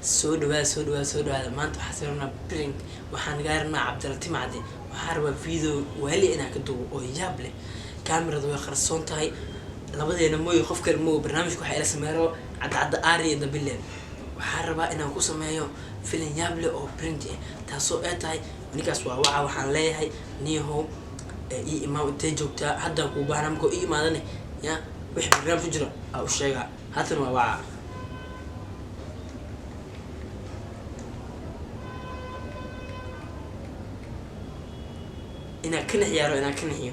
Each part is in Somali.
سودوا ما أنت حسينا برينك وحن غيرنا عبد اللطيف عدي وحارب فيديو وهلي أنا كدو ويجابله كاميرا ذو يخرسون تاي لابد أنا مو يخوف كرمو برنامج كحيل سميرو عد آري ده بالليل وحارب أنا كوسا مايو فيلم يابله أو برينتي تاسو تاي ونكاس وعاء وحن ليه نيهو إيه ما تجوبتا حتى كوبانا مكو إيه ما دني يا وح برنامج فجرة أو شيء هاتنا وعاء إنا كنا حيارو إنا كنا حيو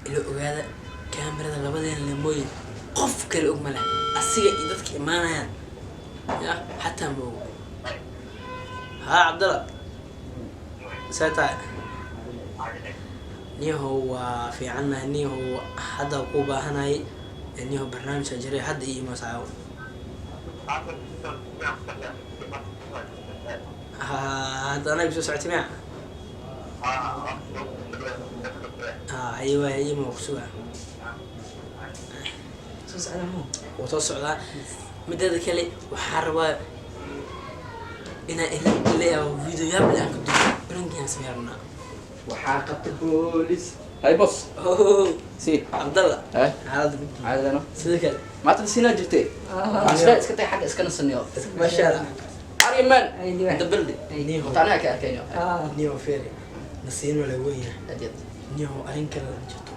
إلو هذا كاميرا لبدين لموي قف كل أجمله السجى إيدك إيمانها يا حتى مو ها عبد الله ساتع نيهو في عنا نيهو حدا قوبة هناي نيهو برنامج جري حد إيه مساعو هذا أنا بس ساعتي معه أيوة هي مقصودة سوس أنا مو وتصل على مدة كلي وحربة إنا اللي فيديو يابل أكيد برنجي سميرنا وحاقة البوليس هاي بص سي عبد الله ها عاد عاد أنا سيدك ما تنسينا جبتي عشان اسكتي حق اسكن السنيو ما شاء الله عريمان انت بلدي نيهو وطعناها كأركينيو نيهو فيري نسينو لوين أجد نيهو أرين كلا جتو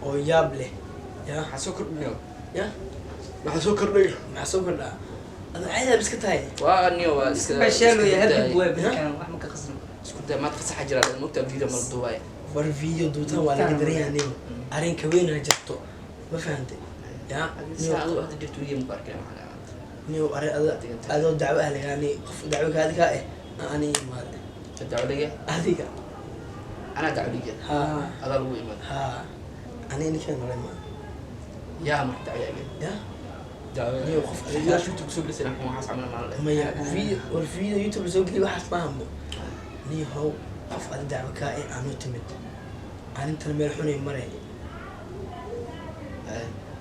أو يابله يا حسوكر بنيو يا ما حسوكر بنيو مع سوبر لا أنا عايز بس كتاي وانيو بشالو يهدي بواب كان واحد ممكن خسر اسكت ما تفسح جرا المكتب فيديو مرضوي ور فيديو دوتا ولا قدريا نيو أرين كوين جتو ما فهمت يا ساعة واحد جبت ويا مبارك نيو أرين هذا دعوة أهلي يعني قف دعوة هذه كائن أنا ما تدعو لي هذيك أنا دعو لي ها هذا هو إيمان ها أنا نكمل ولا ما يا ما دعو لي يا دعو نيو قف لا شو تكسب لسه نحن ما حصل معنا ما يا في والفيديو يوتيوب زوج لي واحد فاهمه نيو هو قف هذا دعوة كائن أنا تمد أنا أنت الملحوني مرة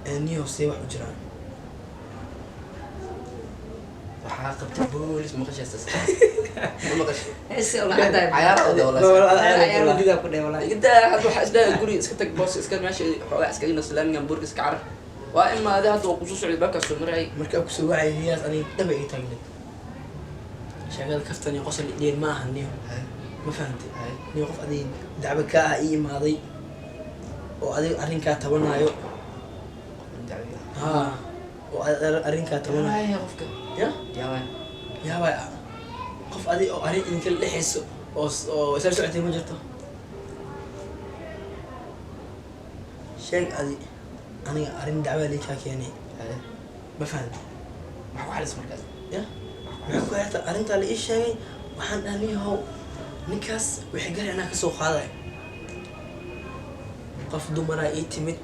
نيو سوى حجران وحاقبت البوليس ما خش أساس ما خش هسه والله هذا عيار ده والله عيار جديد كله والله قد هذا حس ده يقولي اسكتك بوس اسكت ماشي حوالي اسكتين نسلان جنبورك اسكعر وإما هذا هذا خصوص على الباك السمري مركب كسوعي هي أنا دبي يتقلد شغال كفتني قصر لين ما هنيو ما فهمت نيو قف أدين دعوة كائن ماضي وأدين أرين كاتبنا يو ها وأرين كاتبنا يا غفك يا يا وين يا باي قف أدي أو أرين إنك اللي حس أو سرسو عتي مجرته شيء أدي أنا أرين دعوة لي كاكيني ما فهمت ما هو حارس مركز يا معكو حتى أرين تالي إيش شيء وحن أني هو نكاس وحجر أنا كسوق هذا قف دمرة إيتمت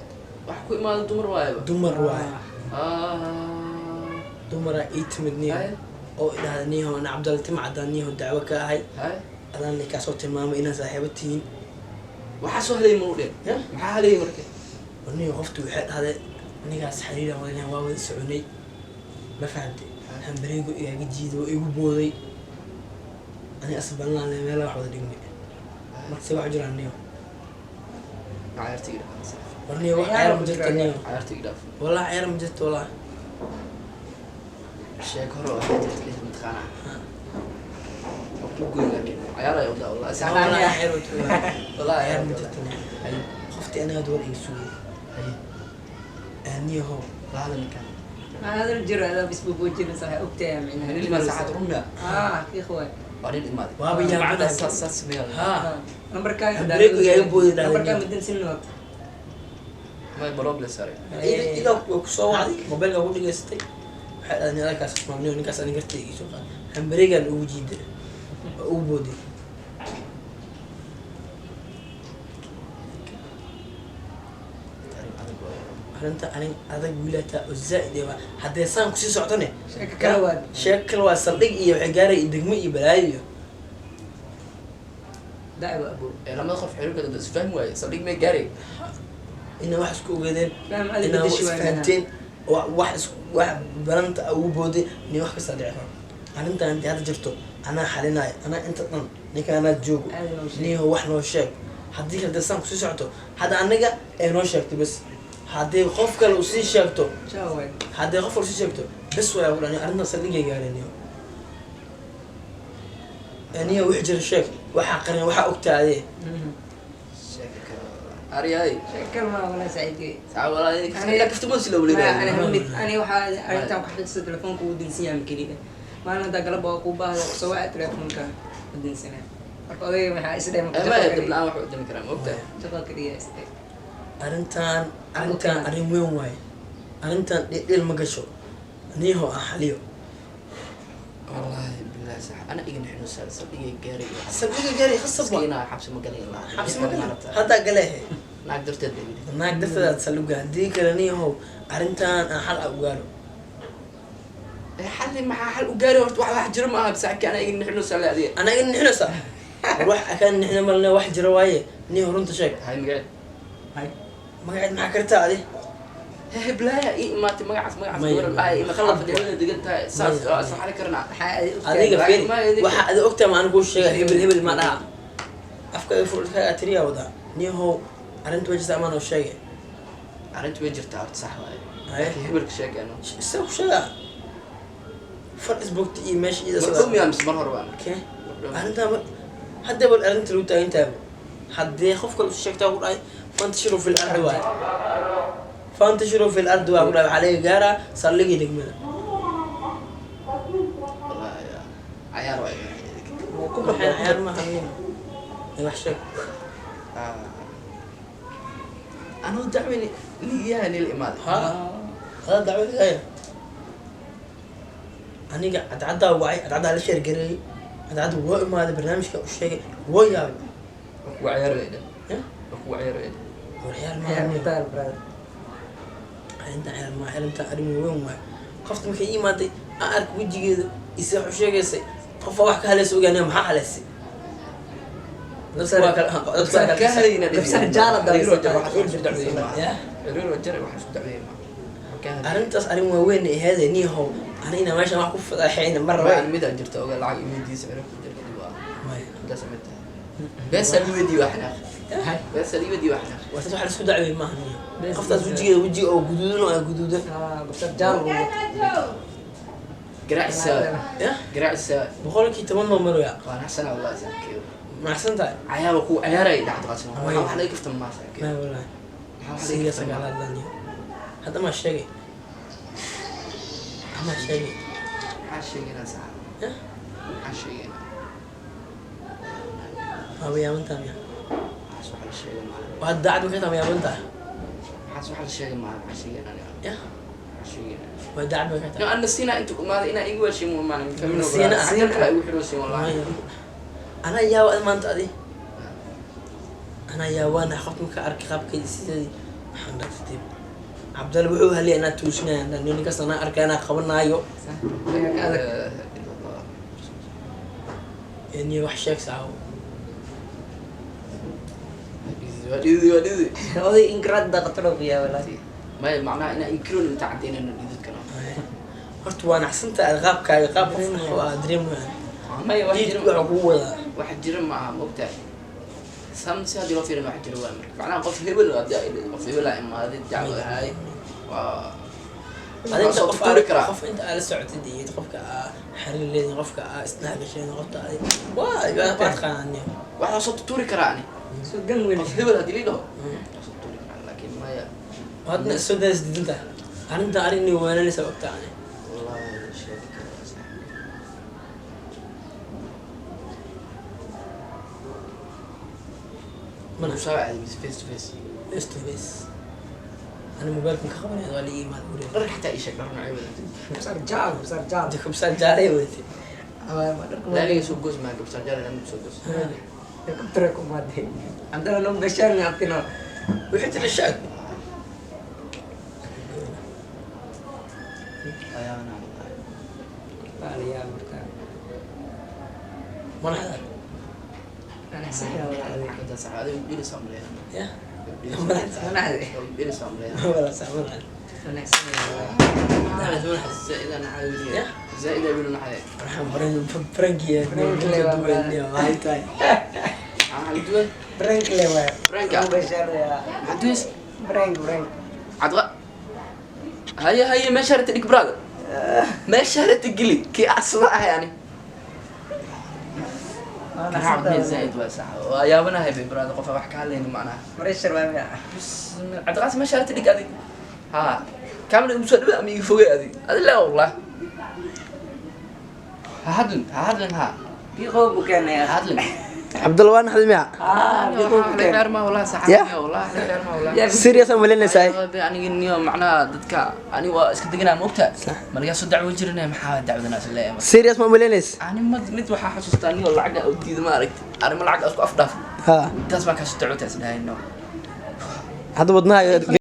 وحكو ما دمر وايبا دمر واي دمرة إيتمت نيو هاي أو إذا نيو أنا عبد الله تمعد نيو الدعوة كهاي هاي أنا نكاس وتمام إنا صاحبتين وحسوا هذي مرودين يا ما هذي مركز ونيو غفت وحد هذا نكاس حريرة ولا واو سعوني ما فهمت هم بريقو إيه جديدو إيه بودي أنا أصلا لا لا واحد ديني ما تسوي حجر نيو عيرتي كده ونيو عير مجت نيو عيرتي كده والله عير مجت والله الشيء كله حاجة تكليف متخانع أقول لك عيارة يا ولد والله ساعة والله عير والله عير عيار مجت نيو خفتي أنا أدور يسوي نيو هو هذا المكان هذا الجرى هذا بس بوجهنا صحيح أبتع من من اللي ما ساعات رمنا يا إخوان بعدين الماضي وابي يا بعد عبد أساس ميال ها نمبر كان بريكو يا يبودي نمبر كان بدين سنة ما يبرق لساري إذا كسوة عادي موبايل أقول لك استي أنا لا كاس ممنوع نكاس أنا قلت لي شو قال هم بريجان وجيد وبودي arrinta arin adag wiilata oo zaa'id ah haddee saan kusii socdone sheeko kale waad sheeko kale waa saldhig iyo waxay gaaray degmo iyo balaayo iyo dacwa abu lamada qof xiriirkooda dad isfahmi waaye saldhig may gaaray inay wax isku ogeedeen faham adi inaa badashi waay isfahanteen wax balanta ugu booday nin wax kasta dhici karo arrintan intii hadda jirto anaa xalinaayo anaa inta dhan ninka anaa joogo niho wax noo sheeg haddii kale desaan kusii socoto hadda anaga ay noo sheegto bas haddii qof kale usii sheegto jawaay haddii qof kale usii sheegto bes waa ku dhani arrintan saldhigay gaareniyo niyo wix jira sheeg waxaa qarin waxaa ogtaadee sheeko kale aryahay sheeko kale ma wala saciidkay saa walaa kaftamada si loo أنا waliba همي أنا واحد أنت وحدة تلفون كودين سيام كليدا ما أنا دا قلب أكو باه سواء تلفون كان كودين سنة أقولي ما حاسس ده ma مكتوب yaqaan la wax u dami karaa ma ogtahay تقول كريه استي arrintan arrin weyn waaye arrintan dhil ma gasho niho ah xaliyo wallahi billahi sax ana igin xinu saldhigay gaaray saldhiga gaari khasab waa ina xabsi ma galay ilaa xabsi ma gala haddaa galeehe naag darteed bay yidhi naag darteedaad saldhiga haddii kale niho arrintan aan xal a u gaaro xalli maxaa xal u gaari horta wax jiro ma aha bisaaki ana igin xinu salaadiya anaga nixinaysa war wax akaan nixina malne wax jira waaye niho runta sheeg hay magaceed هاي magaceed maxaa kartaa adi heblaaya ii imaatay magacaas May- gabar ay ima khalad fadhiyada degan tahay saas oo asal xali karnaa adiga Lacag fiiri ma idin- waxa adi ogtaa ma anigu sheega hebel hebel ma dhaha afka furka tiriya wada niho arrinta wajisa amaan oo sheege arrintu way jirtaa horta sax waaye Haye. laakiin hebelka sheekeeno isaga ku sheega Facebook iyo meesha ida mardhow miyaa mise mar hore baan okay arrintan hadda bal arrinta lagu taagantahay haddii qof kale u sheegtaa ku dhahay fantashiru fil ardi waay fantashiru fil ardi waa ku dhahay waxaa laga gaaraa saldhigii degmada wallahi cayaar waaye ku baxeen ciyaar maaha wax sheeg anuu dacweyni ligiyaha nila imaaday ha hada dacwadaya aniga cadcaddaa wacay cadcaddaa la sheergareeyey cadcadda waa imaaday barnaamijka u sheegay waa yaabay kuwa cayaar weyda Ya? kuwa cayaar weyda war ciyaar يا maaha مختار برادر arrinta ciyaar maaha arrinta arrin weyn waay qofta markay ii imaaday aan ark wejigeeda isa wax u sheegaysay qofa wax ka halaysa ogaanaya maxaa halaysay dadka waa kala dadka waa kala kahadayna Gabsar jaala dhigiro daweysa. jar waxaa isku dacweeyey ma ya dhigiro jar waxaa isku dacweeyey ma arrintaas arrin waaweyn ay ahaydee niihow anina meeshan wax ku fadaxayna mar rabaa rabay midaan jirta ogaa lacag iweydiisa ciribka jar kadib waa maya intaas mid tahay beesal iweydii waa xanaaq هاي beesal iweydii waa xanaaq waa tas wax la isku dacweey maaha niyo Bes- qoftaas wejigeeda weji oo guduudan oo guduudan قبسر جال garaacisa ya garaacisa boqolkii 10 noo maroya waan xasana wallahi sakiyo macsan tahay cayaaba ku cayaaray dhacdo qasna Way. waxa laga kaftan ma sakiyo maya wallahi waxa siga laga kaftan sagaalaad laniyo hadda ma sheegay ama sheegay maxaa sheegaynaa sax ya maxaa sheegaynaa waa yaabantaa miya maxaas waxa la sheegay maaha waa daacad markaa taa yaabantaa maxaas waxa la sheegay maaha maxaa sheegaynaa ya maxaa sheegaynaa waa daacad markaa taa no ana sina intu umaaday inaa igu heshiin mu maanan kamino Siina, sina kala igu xiroosin wallahi ana yaaba maanta adi ana yaabaan qof marka arkay qaabkeeda sidii waxaan dhaftay cabdalla wuxuu haliyay inaa tuusinaya ninkaas anaa arkay anaa qabanaayo niyo wax sheeg saawo wadidi wadidi oday ingrad daqtaro biya walahi may macnaha inaa inkiroon inta cadeynayno dhididkana horta waa naxsantahay qaabkaaga qaab qof waa dareem weyn may wax diidku jira waxa kugu wadaa wax jira maaha mogtahay sam si haddii loo fiirin wax jira waa marka macnaha qof hebel haddii ay qof hebel aa imaaday dacwo ahaay waa adinta soo qof tuuri karaa qof inta aad la socotid iyo qofka aa xariir leedahay qofka aa isnaagasheen qofta aad waa yaa taqaanani waxaa soo tuuri karaa ani so gan weyn qof hebel haddii liidhaho waa soo tuuri karaa laakiin maya wadna soo daas didinta arrinta arrin weynanaysa waqtaani wallahi sheegi karaa sax mana musaa caadi mis face to face face to face ana mobailkan ka qabanaya waa la ii imaad guriga dharka xataa ii sheeg dhar nocay wadantay قبسر جال قبسر جال dadka bisaan jaalay wadati ما دركم laaliga soo goos maa gabsaan jaara lama soo goos كنتركم ما دي عندنا نوم بشار نعطينا wixii tiri shaag عليا مرتا mana hadal انا سهل ولا عليك Hadda sax adiga bili samleeya. ya انا عادي Bili samleeya. wala sax mana hadal انا سهل Zaidan xawiliya. Ya. Zaida bilu naxay. waxaan frankiya Frank Lewa. waxay tahay Aan duwan. برانك لوا Frank. بشر يا Hadis. برانك Adwa. هيا ما شرت لك برادر. ما شرت قلي كي اسمع يعني. انا حاضر حتى زايد واسع. ويا بنا هي برادر قف wax ka hadlayna macnaha. مريشر وامي بس عدقاس ما شرت لك هذه. ها كامل مسدبه امي فوق هذه. هذا لا والله. هادن ها. بيقو بكان يا هادن. cabdalla waa naxday miya بيقو بكان غير ما والله صح والله غير ما والله serious aan malinaysaa aniga niyo macnaha dadka ani waa iska deganaa moogta markaa soo dacwo jirnay maxaa dacwadana isleeyahay serious ma malinays ani mid waxaa xasuustaa niyo lacag oo diido ma aragti arrimo lacag isku afdhaaf ha taas baan ka soo dacwo taas dhahayno hadda wadnaha